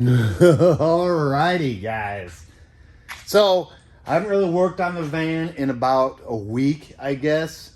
Alrighty, guys. So I haven't really worked on the van in about a week, I guess.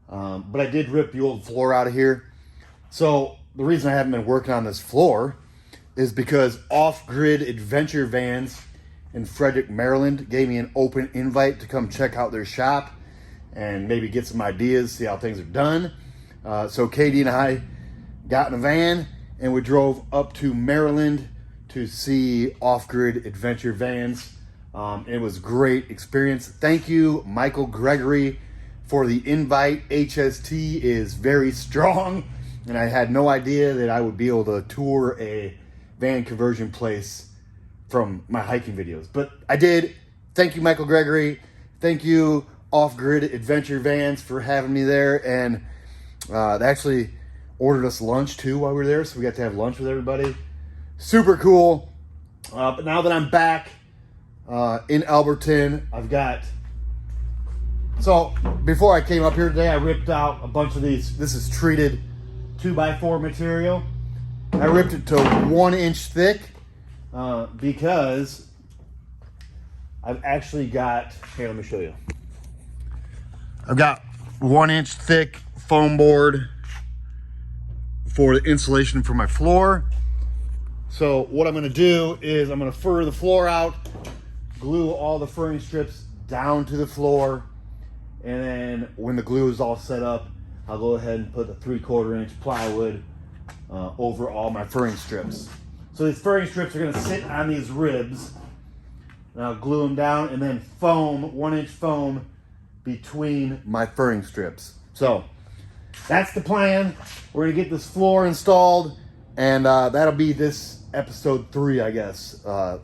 But I did rip the old floor out of here. So the reason I haven't been working on this floor is because Off-Grid Adventure Vans in Frederick, Maryland gave me an open invite to come check out their shop and maybe get some ideas, see how things are done. So Katie and I got in a van and we drove up to Maryland to see Off-Grid Adventure Vans. It was a great experience. Thank you, Michael Gregory, for the invite. HST is very strong, and I had no idea that I would be able to tour a van conversion place from my hiking videos, but I did. Thank you, Michael Gregory. Thank you, Off-Grid Adventure Vans, for having me there, and they actually ordered us lunch too while we were there, so we got to have lunch with everybody. Super cool. But now that I'm back in Alberton, I've got... So before I came up here today, I ripped out a bunch of these. This is treated 2x4 material. I ripped it to 1 inch thick because I've actually got... Here, let me show you. I've got 1 inch thick foam board for the insulation for my floor. So what I'm gonna do is I'm gonna fur the floor out, glue all the furring strips down to the floor, and then when the glue is all set up, I'll go ahead and put the 3/4 inch plywood over all my furring strips. So these furring strips are gonna sit on these ribs, and I'll glue them down and then foam, 1 inch foam between my furring strips. So that's the plan. We're gonna get this floor installed, and that'll be this episode 3, I guess, the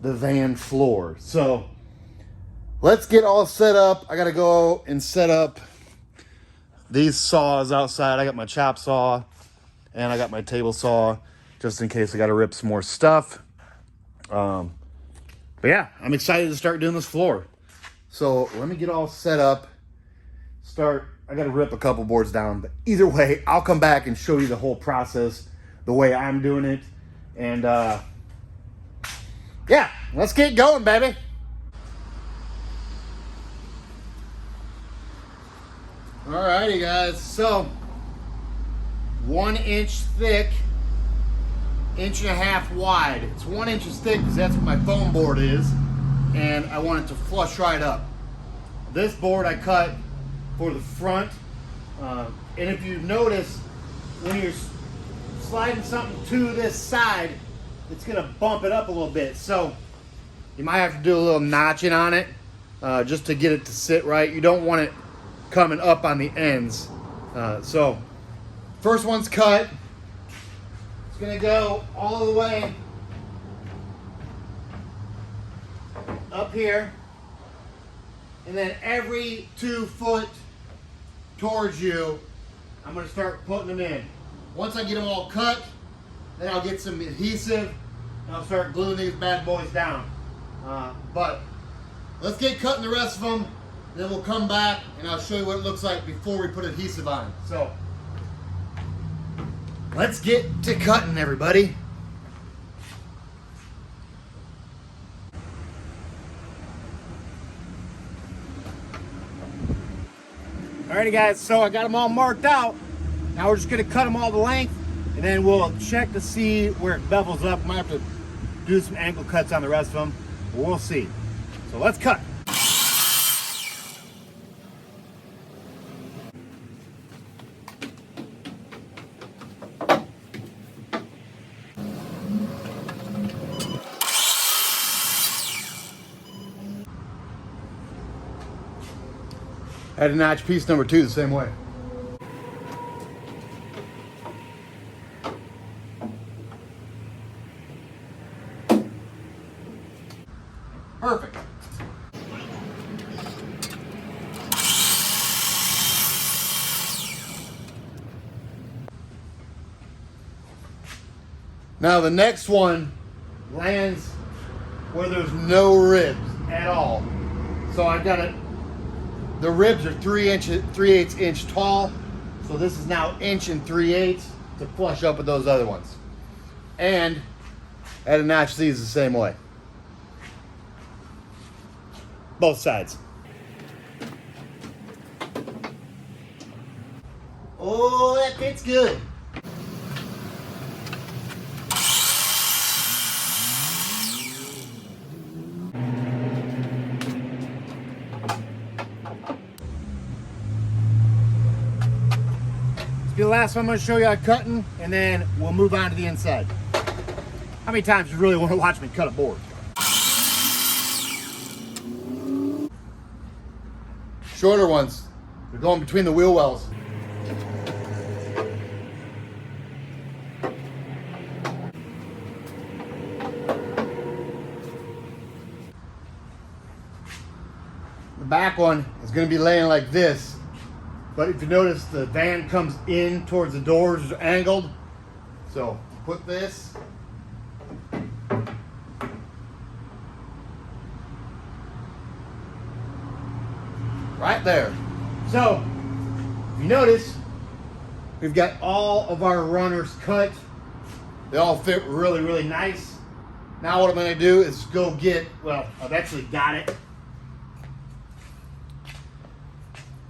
van floor. So let's get all set up. I gotta go and set up these saws outside. I got my chop saw and I got my table saw just in case I gotta rip some more stuff. But yeah, I'm excited to start doing this floor. So let me get all set up. I gotta rip a couple boards down, but either way, I'll come back and show you the whole process, the way I'm doing it. And yeah, let's get going, baby. Alrighty, guys, so 1 inch thick, 1.5 inches wide. It's 1 inch thick because that's what my foam board is, and I want it to flush right up. This board I cut for the front, and if you notice, when you're sliding something to this side, it's gonna bump it up a little bit, so you might have to do a little notching on it just to get it to sit right. You don't want it coming up on the ends. So first one's cut. It's gonna go all the way up here, and then every 2 foot towards you, I'm gonna start putting them in. Once I get them all cut, then I'll get some adhesive and I'll start gluing these bad boys down. But let's get cutting the rest of them, then we'll come back and I'll show you what it looks like before we put adhesive on. So let's get to cutting, everybody. Alrighty, guys, so I got them all marked out. Now we're just gonna cut them all the length, and then we'll check to see where it bevels up. Might have to do some angle cuts on the rest of them, but we'll see. So let's cut. I had to notch piece number 2 the same way. Perfect. Now the next one lands where there's no ribs at all. So I've got it. The ribs are 3/8 inch tall. So this is now 1 3/8 to flush up with those other ones. And Add a notch these the same way. Both sides. Oh, that fits good. This will be the last one I'm going to show you how cutting, and then we'll move on to the inside. How many times do you really want to watch me cut a board? Shorter ones, they're going between the wheel wells. The back one is going to be laying like this, but if you notice, the van comes in towards the doors angled. So put this right there. So if you notice, we've got all of our runners cut. They all fit really, really nice. Now what I'm going to do is go get, well, I've actually got it.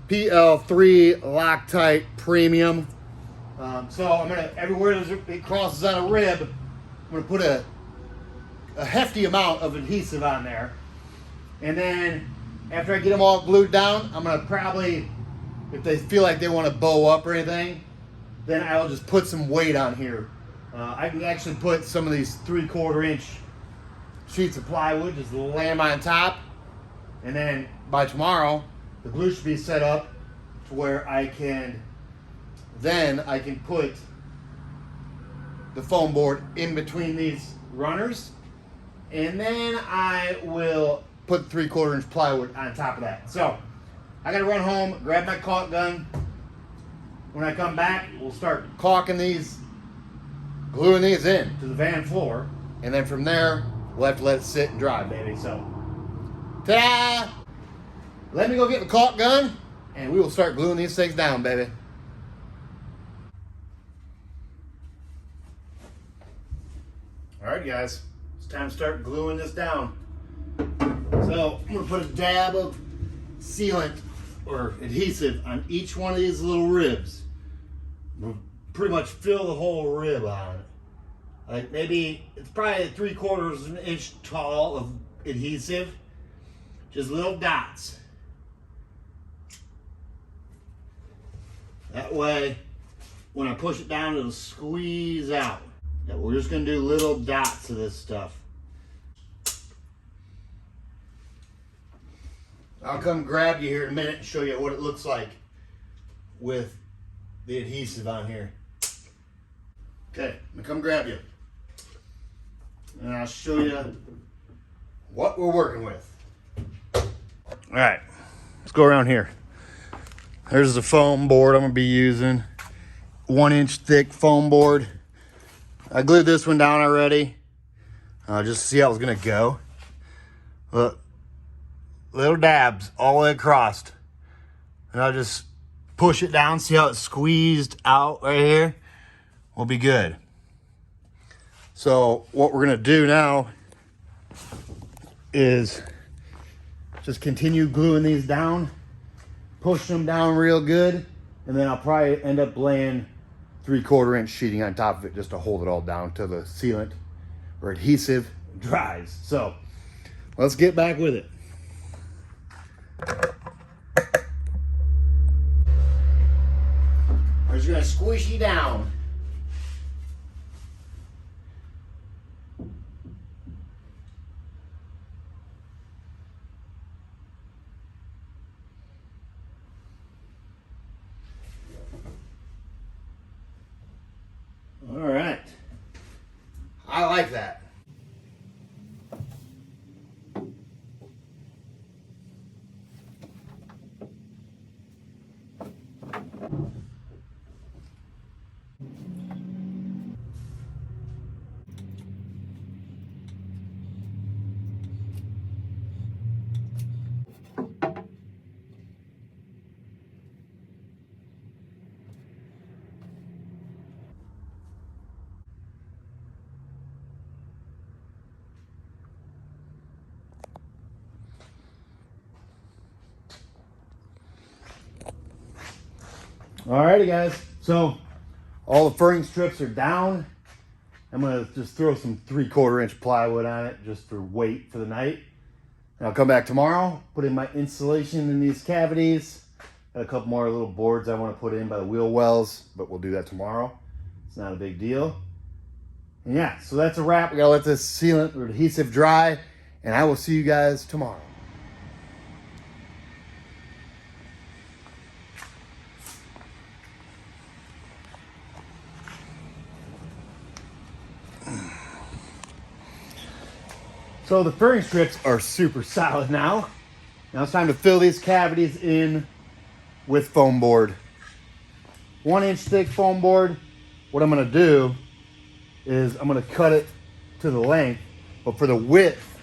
PL3 Loctite Premium. So I'm going to, everywhere it crosses on a rib, I'm going to put a hefty amount of adhesive on there. And then after I get them all glued down, I'm going to probably, if they feel like they want to bow up or anything, then I'll just put some weight on here. I can actually put some of these 3/4 inch sheets of plywood, just lay them on top. And then by tomorrow, the glue should be set up to where I can put the foam board in between these runners. And then I will put 3/4 inch plywood on top of that. So I gotta run home, grab my caulk gun. When I come back, we'll start caulking these, gluing these in to the van floor. And then from there, we'll have to let it sit and dry, baby. So, ta-da! Let me go get the caulk gun, and we will start gluing these things down, baby. All right, guys, it's time to start gluing this down. So I'm gonna put a dab of sealant or adhesive on each one of these little ribs. We'll pretty much fill the whole rib on it. Like maybe, it's probably 3/4 inch tall of adhesive. Just little dots. That way, when I push it down, it'll squeeze out. Yeah, we're just gonna do little dots of this stuff. I'll come grab you here in a minute and show you what it looks like with the adhesive on here. Okay, I'm gonna come grab you. And I'll show you what we're working with. All right, let's go around here. There's the foam board I'm gonna be using. 1 inch thick foam board. I glued this one down already, just to see how it was gonna go. Look, little dabs all the way across. And I'll just push it down, see how it's squeezed out right here. We'll be good. So what we're gonna do now is just continue gluing these down, push them down real good, and then I'll probably end up laying 3/4 inch sheeting on top of it just to hold it all down till the sealant or adhesive dries. So let's get back with it. We're just gonna squish you down. All right, I like that. Alrighty guys, so all the furring strips are down. I'm gonna just throw some 3/4 inch plywood on it just for weight for the night. And I'll come back tomorrow, put in my insulation in these cavities. Got a couple more little boards I want to put in by the wheel wells, but we'll do that tomorrow. It's not a big deal. And yeah, so that's a wrap. We gotta let this sealant or adhesive dry, and I will see you guys tomorrow. So the furring strips are super solid now. Now it's time to fill these cavities in with foam board. 1 inch thick foam board. What I'm gonna do is I'm gonna cut it to the length, but for the width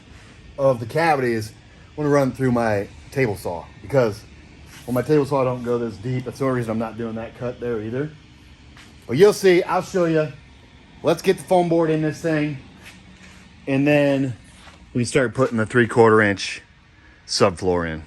of the cavities, I'm gonna run through my table saw, because well, my table saw don't go this deep. That's the only reason I'm not doing that cut there either. But you'll see, I'll show you. Let's get the foam board in this thing, and then we start putting the 3/4 inch subfloor in.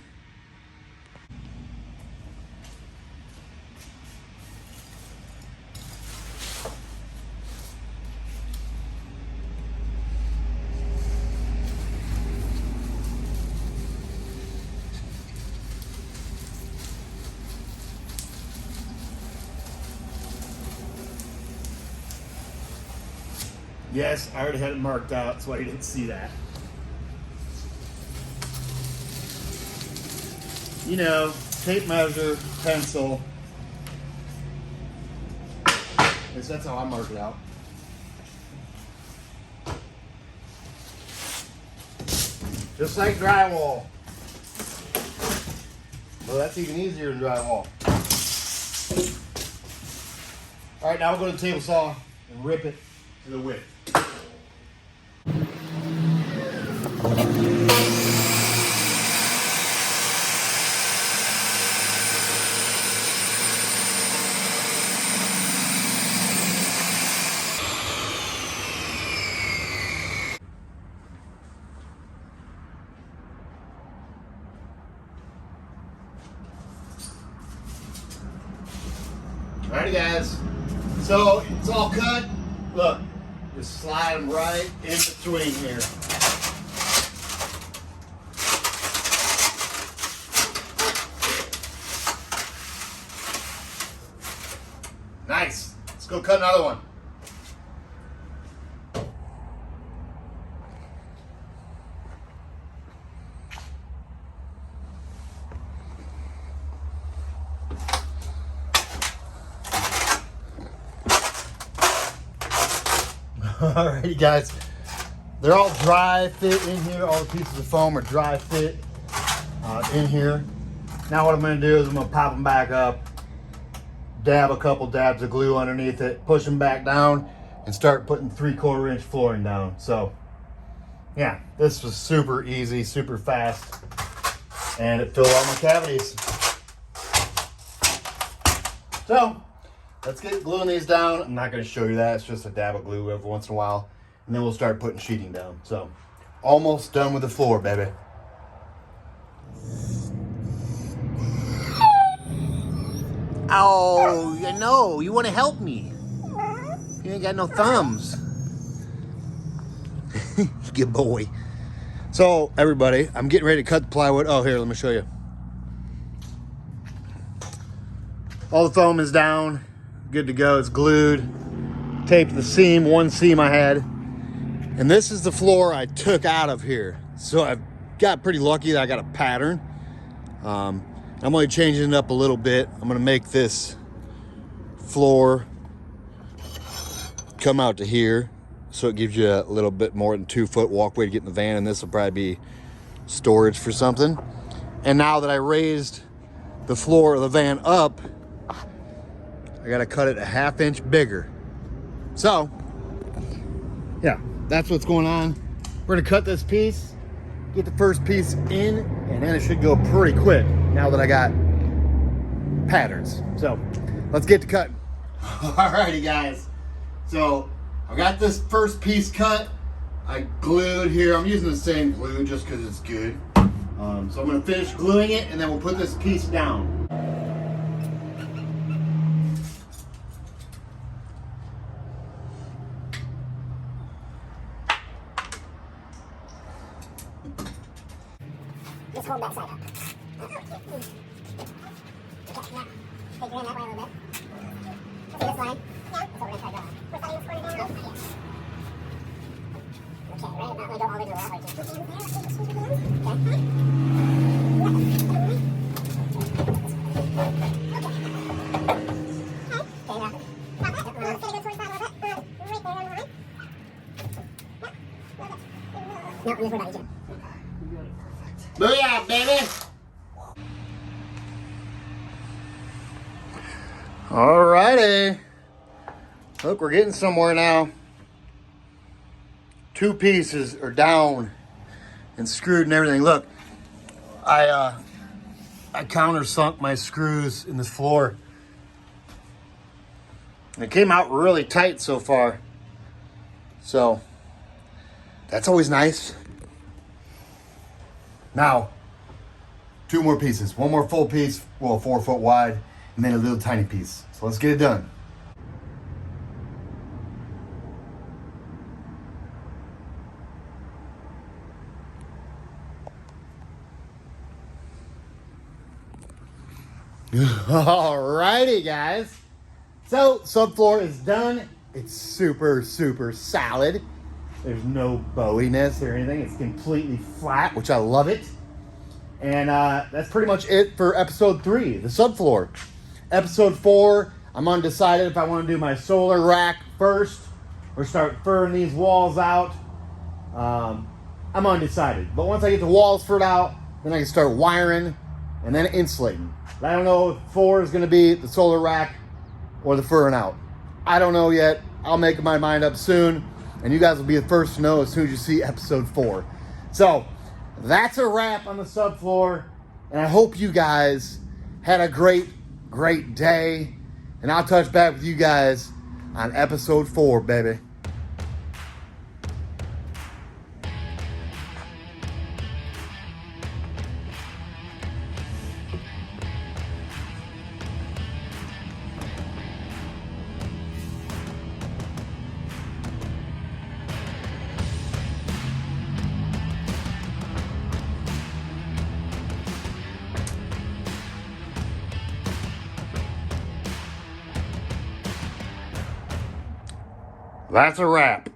Yes, I already had it marked out, that's why you didn't see that. You know, tape measure, pencil. At least that's how I mark it out. Just like drywall. Well, that's even easier than drywall. All right, now we'll go to the table saw and rip it to the width. Alrighty guys, so it's all cut. Look, just slide them right in between here. Nice, let's go cut another one. Alrighty guys, they're all dry fit in here. All the pieces of foam are dry fit in here. Now what I'm going to do is I'm going to pop them back up, dab a couple dabs of glue underneath it, push them back down, and start putting 3/4 inch flooring down. So yeah, this was super easy, super fast, and it filled all my cavities. So let's get gluing these down. I'm not going to show you that. It's just a dab of glue every once in a while. And then we'll start putting sheeting down. So, almost done with the floor, baby. Oh, you know, you want to help me. You ain't got no thumbs. Good boy. So, everybody, I'm getting ready to cut the plywood. Oh, here, let me show you. All the foam is down. Good to go, it's glued. Taped the seam, one seam I had. And this is the floor I took out of here. So I've got pretty lucky that I got a pattern. I'm only changing it up a little bit. I'm gonna make this floor come out to here. So it gives you a little bit more than 2 foot walkway to get in the van, and this will probably be storage for something. And now that I raised the floor of the van up, I gotta cut it a 1/2 inch bigger. So, yeah, that's what's going on. We're gonna cut this piece, get the first piece in, and then it should go pretty quick now that I got patterns. So, let's get to cutting. Alrighty guys, so I got this first piece cut. I glued here. I'm using the same glue just because it's good. So I'm gonna finish gluing it, and then we'll put this piece down. Take your hand that way a little bit. See this line? Yeah. That's what we're going to try to draw. We're starting this corner down? Yeah. Okay, right about, we go all the way to the left. Okay. Booyah, baby! Alrighty. Look, we're getting somewhere now. 2 pieces are down and screwed and everything. Look, I countersunk my screws in this floor. And it came out really tight so far. So, that's always nice. Now, 2 more pieces. 1 more full piece, well, 4 foot wide, and then a little tiny piece. So let's get it done. Alrighty, guys. So, subfloor is done. It's super, super solid. There's no bowiness or anything. It's completely flat, which I love it. And that's pretty much it for episode 3, the subfloor. Episode 4, I'm undecided if I want to do my solar rack first or start furring these walls out. I'm undecided. But once I get the walls furred out, then I can start wiring and then insulating. But I don't know if 4 is going to be the solar rack or the furring out. I don't know yet. I'll make my mind up soon. And you guys will be the first to know as soon as you see episode 4. So, that's a wrap on the subfloor. And I hope you guys had a great day. And I'll touch back with you guys on episode 4, baby. That's a wrap.